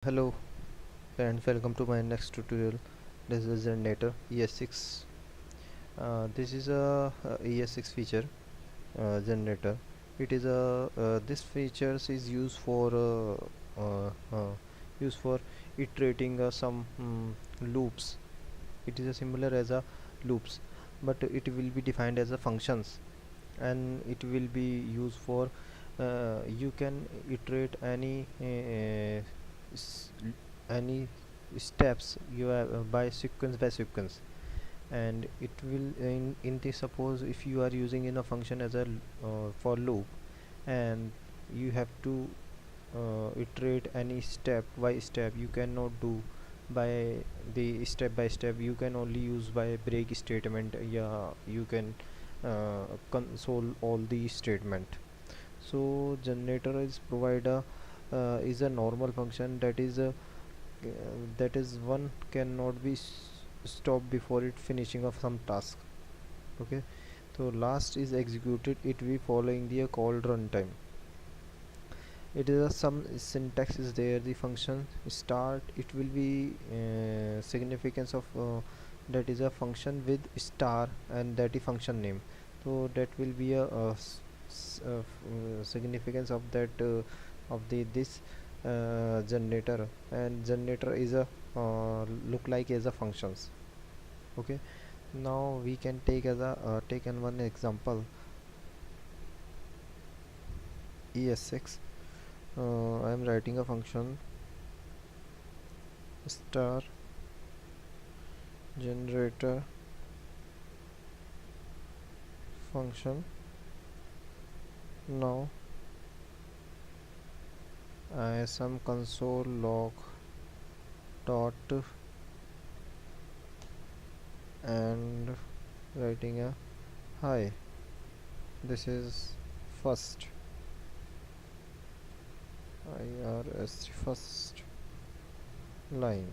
Hello and welcome to my next tutorial. This is generator ES6. This is a ES6 feature generator. It is a this features is used for iterating some loops. It is a similar as a loops, but it will be defined as a functions, and it will be used for you can iterate s- any steps you have by sequence, and it will in the suppose if you are using in a function as a for loop, and you have to iterate any step by step. You cannot do by the step by step. You can only use by break statement. Yeah, you can console all the statement. So generator is a normal function that is one cannot be stopped before it finishing of some task. Okay, so last is executed it be following the called runtime. It is some syntax is there. The function start, it will be significance of that is a function with star, and that is function name. So that will be a, significance of that of the this generator, and generator is a look like as a functions. Okay, now we can take as a take an one example. ES6, I am writing a function star generator function. Now I some console log dot and writing a hi, this is first irs first line.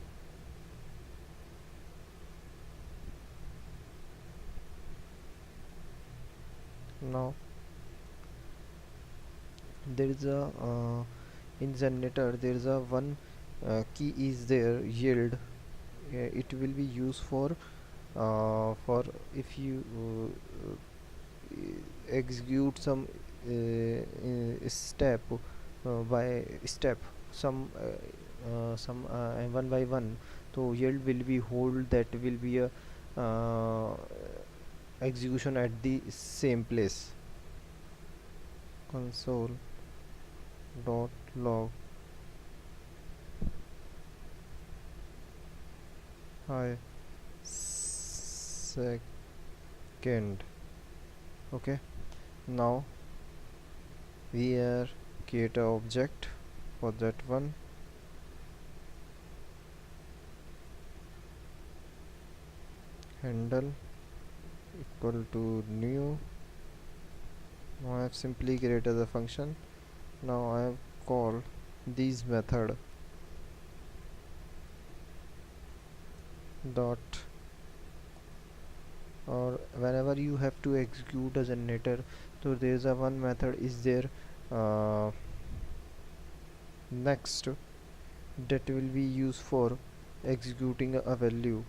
Now there is a in generator there is a one key is there, yield. It will be used for if you execute step by step, some and one by one. So yield will be hold, that will be a uh, execution at the same place. Console dot log hi second. Okay, now we are create a object for that one. Handle equal to new. Now I have simply created the function. Now I have called these method dot, or whenever you have to execute a generator, so there is a one method is there uh, next, that will be used for executing a value,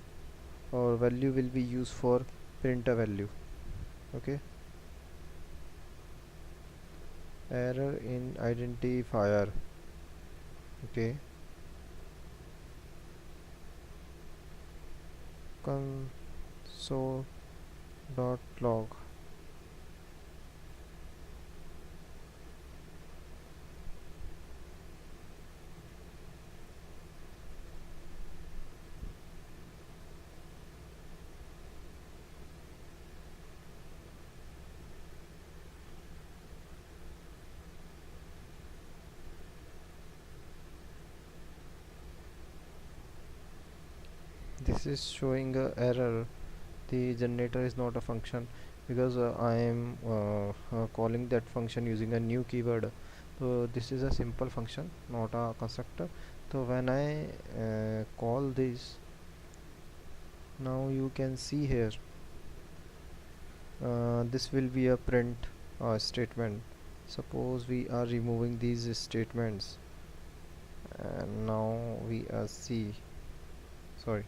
or value will be used for print a value. Okay, error in identifier. Okay, console dot log. This is showing a error. The generator is not a function, because I am calling that function using a new keyword. So this is a simple function, not a constructor. So when I call this, now you can see here this will be a print statement. Suppose we are removing these statements, and now we see, sorry,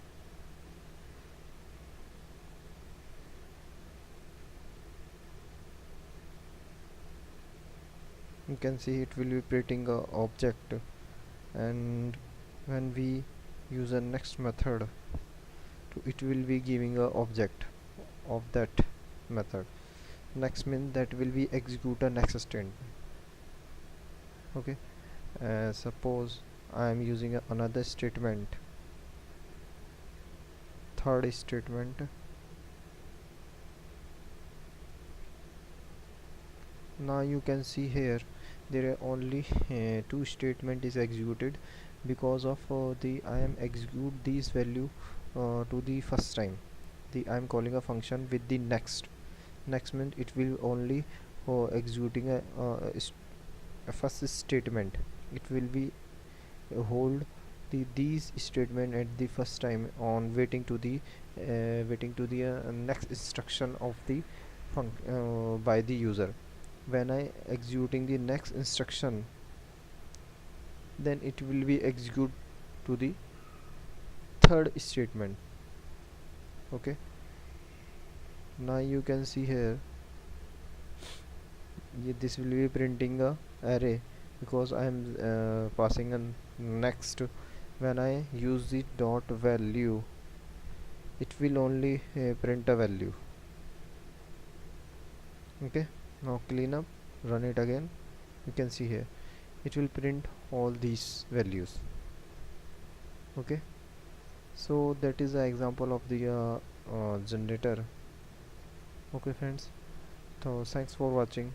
you can see it will be printing a object, and when we use a next method it will be giving a object of that method. Next means that will be execute a next statement. Okay, suppose I am using another statement, third statement. Now you can see here there are only two statement is executed because of the I am execute these value to the first time. The I am calling a function with the next means it will only executing a first statement. It will be hold these statement at the first time on waiting to the next instruction of the by the user. When I executing the next instruction, then it will be execute to the third statement. Okay, now you can see here this will be printing a array because I am passing a next. When I use the dot value, it will only print a value. Okay, now clean up, run it again. You can see here it will print all these values. Okay, so that is the example of the generator. Okay friends, so thanks for watching.